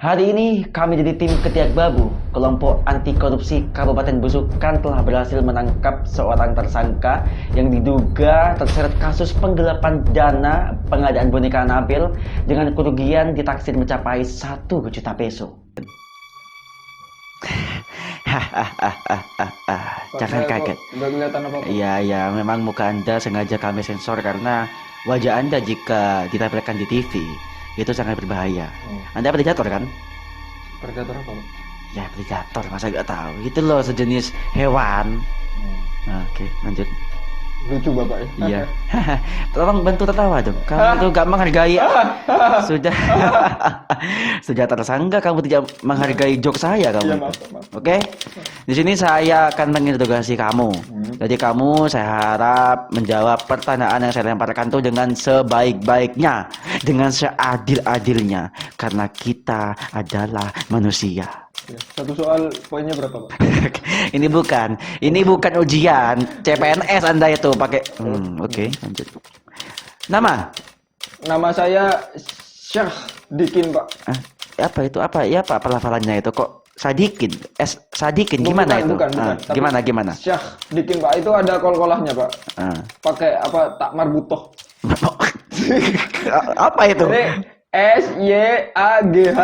Hari ini kami dari tim Ketiak Babu, kelompok anti korupsi Kabupaten Busukan telah berhasil menangkap seorang tersangka yang diduga terseret kasus penggelapan dana pengadaan boneka Anabel dengan kerugian ditaksir mencapai 1 juta peso. Jangan kaget. Nggak kelihatan apa-apa. Iya, memang muka Anda sengaja kami sensor karena wajah Anda jika ditampilkan di TV itu sangat berbahaya. Anda predator kan? Predator apa, Pak? Ya predator, masa nggak tahu? Itu loh sejenis hewan. Oke, lanjut. Lucu Bapak ya? Iya. Tolong bantu tertawa dong. Kamu tuh gak menghargai. Sudah. Sudah tersangka kamu tidak menghargai joke saya Iya, kamu. maaf. Oke. Di sini saya akan menginterogasi kamu. Jadi kamu saya harap menjawab pertanyaan yang saya lemparkan tuh dengan sebaik-baiknya, dengan seadil-adilnya karena kita adalah manusia. Ya. Satu soal poinnya berapa, Pak? Ini bukan ujian CPNS Anda itu pakai. Oke, lanjut. Nama saya Syah Dikin, Pak. apa itu? Apa pelafalannya itu kok Sadikin? Sadikin gimana itu? Bukan. Gimana? Syah Dikin, Pak. Itu ada kol-kolahnya, Pak. Pakai apa? Takmar butoh. Apa itu? Jadi SYAGH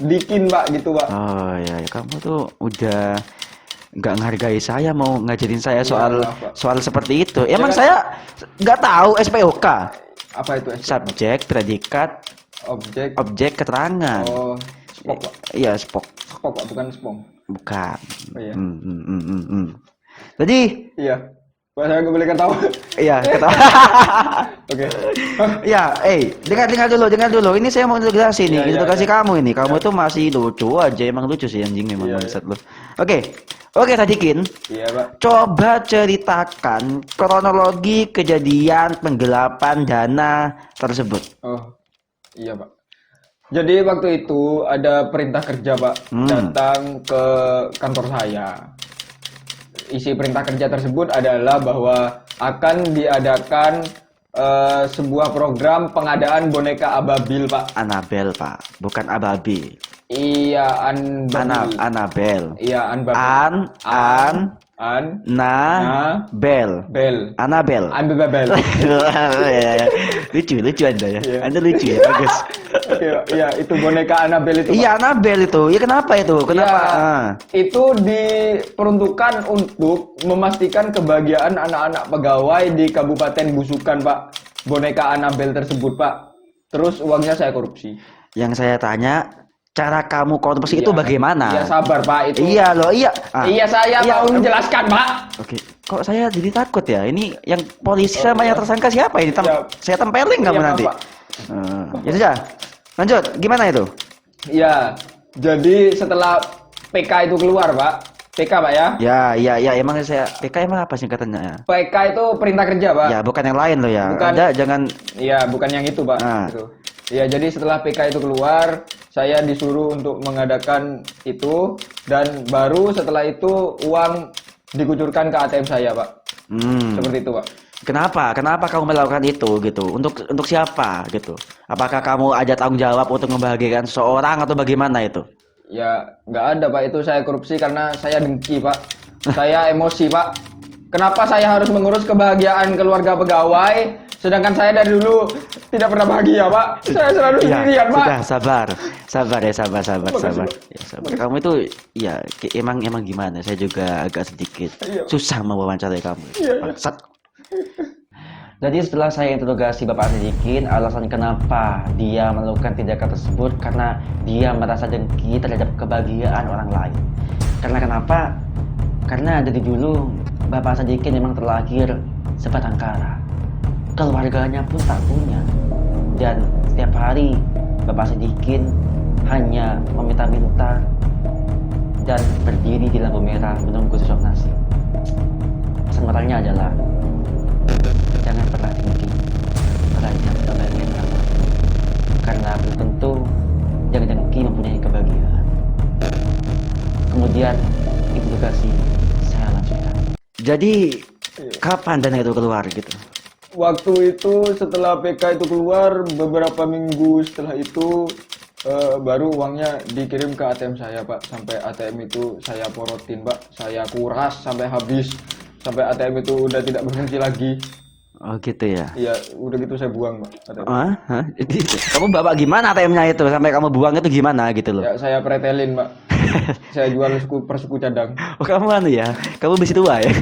Dikin, Pak, gitu, Pak. Oh ya, kamu tuh udah nggak menghargai saya, mau ngajarin saya soal seperti itu. Emang saya nggak tahu SPOK. Apa itu? Subjek, predikat, objek, keterangan. Oh, spok, Pak. Iya, spok. Spok, Pak, bukan spong. Bukan. Oh, iya. Jadi, Iya. Pak, saya nggak boleh ketawa. iya, ketawa. Oke. Ya, dengar dulu. Ini saya mau integrasi nih, Iya, integrasi iya. kamu ini. Kamu tuh masih lucu aja, emang lucu sih anjing memang Iya, bangsat lu. Oke, Sadikin. Iya, Pak. Coba ceritakan kronologi kejadian penggelapan dana tersebut. Oh, iya, Pak. Jadi waktu itu ada perintah kerja, Pak, datang ke kantor saya. Isi perintah kerja tersebut adalah bahwa akan diadakan sebuah program pengadaan boneka Ababil, Pak. Anabel, Pak, bukan Ababil. Iya, Anabel. Iya, Bel. Anabel. Anbabel. Lucu Anda ya. Iya. Anda lucu ya, bagus. Iya, itu boneka Anabel itu, Pak. Iya, Anabel itu. Ya kenapa itu? Kenapa? Ya, itu diperuntukkan untuk memastikan kebahagiaan anak-anak pegawai di Kabupaten Busukan, Pak. Boneka Anabel tersebut, Pak. Terus uangnya saya korupsi. Yang saya tanya, cara kamu korupsi itu bagaimana? Iya, sabar, Pak. Itu. Iya loh, iya. Iya, saya mau menjelaskan, Pak. Oke. Kok saya jadi takut ya? Ini yang polisi sama yang tersangka siapa ini? Saya tempelin kamu nanti. Pak. Ya sudah. Lanjut, gimana itu? Iya. Jadi setelah PK itu keluar, Pak. PK, Pak ya? Ya, emang saya PK emang apa singkatannya ya? PK itu perintah kerja, Pak. Ya, bukan yang lain loh ya. Bukan. Anda jangan. Iya, bukan yang itu, Pak. Gitu. Ya, jadi setelah PK itu keluar, saya disuruh untuk mengadakan itu, dan baru setelah itu uang dikucurkan ke ATM saya, Pak. Seperti itu, Pak. Kenapa kamu melakukan itu gitu? Untuk siapa gitu? Apakah kamu ada tanggung jawab untuk membahagiakan seseorang atau bagaimana itu? Ya, nggak ada, Pak. Itu saya korupsi karena saya dengki, Pak. Saya emosi, Pak. Kenapa saya harus mengurus kebahagiaan keluarga pegawai, sedangkan saya dari dulu tidak pernah bahagia, Pak. Saya selalu sendirian, Pak. Sudah, sabar. Ya, sabar. Kamu itu ya emang gimana? Saya juga agak sedikit susah mewawancarai kamu. Bangsat. Jadi setelah saya interogasi Bapak Sadikin, alasan kenapa dia melakukan tindakan tersebut karena dia merasa dengki terhadap kebahagiaan orang lain. Karena kenapa? Karena dari dulu Bapak Sadikin memang terlahir sebatang kara. Keluarganya pun tak punya. Dan setiap hari Bapak Sadikin hanya meminta-minta dan berdiri di lampu merah menunggu sesok nasi. Pesan moralnya adalah jangan pernah dengki terhadap kebahagiaan orang lain, karena belum tentu yang dengki mempunyai kebahagiaan. Kemudian interogasi saya lanjutkan. Jadi kapan dana itu keluar gitu? Waktu itu setelah PK itu keluar, beberapa minggu setelah itu baru uangnya dikirim ke ATM saya Pak. Sampai ATM itu saya porotin Pak, saya kuras sampai habis, sampai ATM itu udah tidak berfungsi lagi. Oh gitu ya. Iya, udah gitu saya buang Pak ATM. Hah? Kamu bawa gimana ATM-nya itu sampai kamu buang itu gimana gitu loh? Ya saya pretelin Pak, saya jual per suku cadang. Oh kamu anu ya, kamu besi tua ya?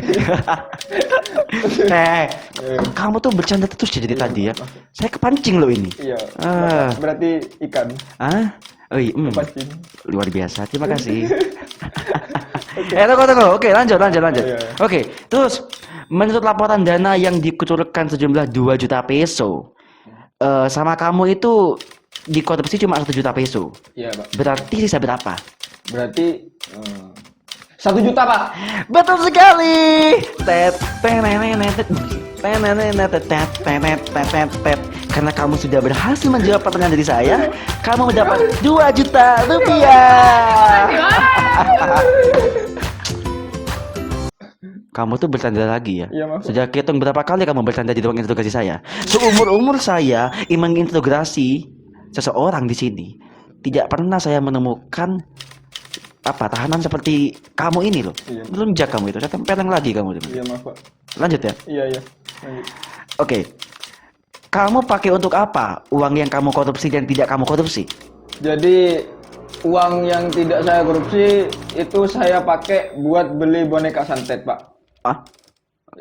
Kamu tuh bercanda terus jadi tadi ya. Saya kepancing loh ini. Iya, Ah. berarti ikan Ah? Oh iya, pancing. luar biasa. Terima kasih. Tunggu. Oke, lanjut. Iya. Oke, terus menurut laporan dana yang dikucurkan sejumlah 2 juta peso, sama kamu itu dikorupsi cuma 1 juta peso. Iya Pak. Berarti sisa berapa? Berarti 1 juta Pak. Betul sekali. Karena kamu sudah berhasil menjawab pertanyaan dari saya, kamu mendapat 2 juta rupiah. Kamu tuh bercanda lagi ya? Iya, Mas. Sejak hitung berapa kali kamu bercanda di ruang interogasi saya? Seumur-umur saya menginterogasi seseorang di sini, tidak pernah saya menemukan tahanan seperti kamu ini loh. Iya. Melunjak kamu itu. Saya tempeleng lagi kamu itu. Iya maaf Pak. Lanjut ya. Iya. Lanjut. Oke. Kamu pakai untuk apa uang yang kamu korupsi dan tidak kamu korupsi? Jadi uang yang tidak saya korupsi itu saya pakai buat beli boneka santet Pak. Ah?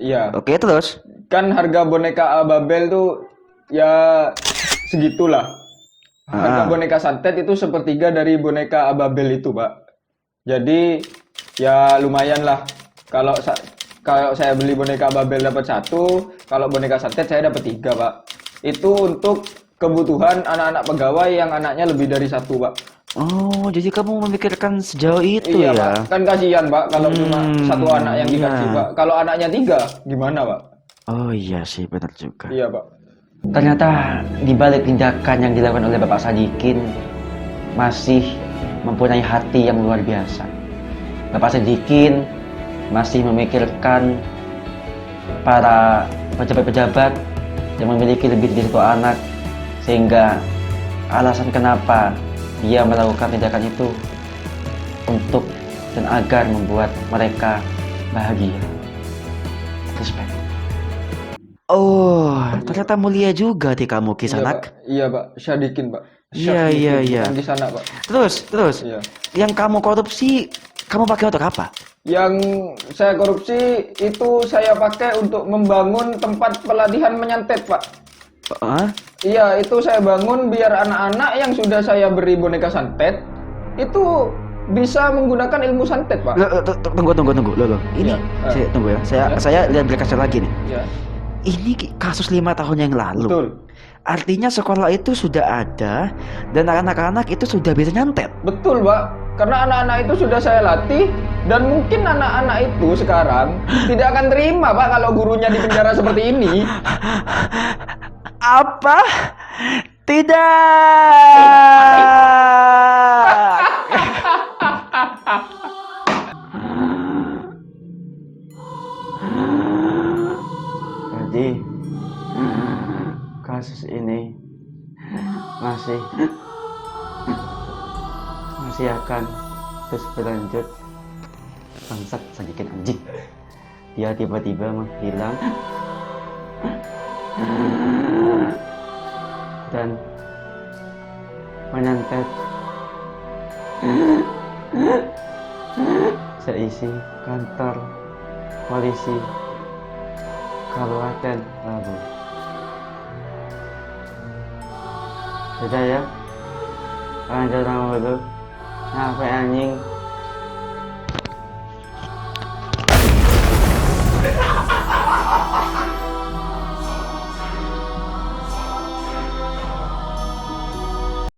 Iya. Oke, terus? Kan harga boneka Ababel tuh ya segitulah. Harga boneka santet itu sepertiga dari boneka Ababel itu Pak. Jadi ya lumayan lah. Kalau saya beli boneka Ababel dapat 1, kalau boneka santet saya dapat 3 Pak. Itu untuk kebutuhan anak-anak pegawai yang anaknya lebih dari 1 Pak. Oh, jadi kamu memikirkan sejauh itu Iya ya? Pak, kan kasihan Pak kalau cuma 1 anak yang dikasih iya. Pak. Kalau anaknya 3 gimana Pak? Oh iya sih, benar juga. Iya Pak. Ternyata di balik tindakan yang dilakukan oleh Bapak Sadikin masih mempunyai hati yang luar biasa. Bapak Sadikin masih memikirkan para pejabat-pejabat yang memiliki lebih dari 1 anak, sehingga alasan kenapa dia melakukan tindakan itu untuk dan agar membuat mereka bahagia. Respect. Oh, ternyata mulia juga di kamu Kisanak. Iya Pak, Sadikin Pak. Iya. Di sana Pak. Terus. Iya. Yang kamu korupsi, kamu pakai untuk apa? Yang saya korupsi itu saya pakai untuk membangun tempat pelatihan menyantet Pak. Iya, itu saya bangun biar anak-anak yang sudah saya beri boneka santet itu bisa menggunakan ilmu santet Pak. Tunggu. Loh. Ini saya tunggu ya. Saya lihat berkasnya lagi nih. Iya. Ini kasus 5 tahun yang lalu. Betul. Artinya sekolah itu sudah ada dan anak-anak itu sudah bisa nyantet. Betul Pak. Karena anak-anak itu sudah saya latih dan mungkin anak-anak itu sekarang tidak akan terima Pak kalau gurunya di penjara seperti ini. Apa? Tidak. Jadi kasus ini masih akan terus berlanjut. Bangsat Sadikin anjing. Dia tiba-tiba menghilang dan menyantet seisi kantor polisi Kabupaten Labu. Sudah ya, lanjut nama dulu. Sampai anjing.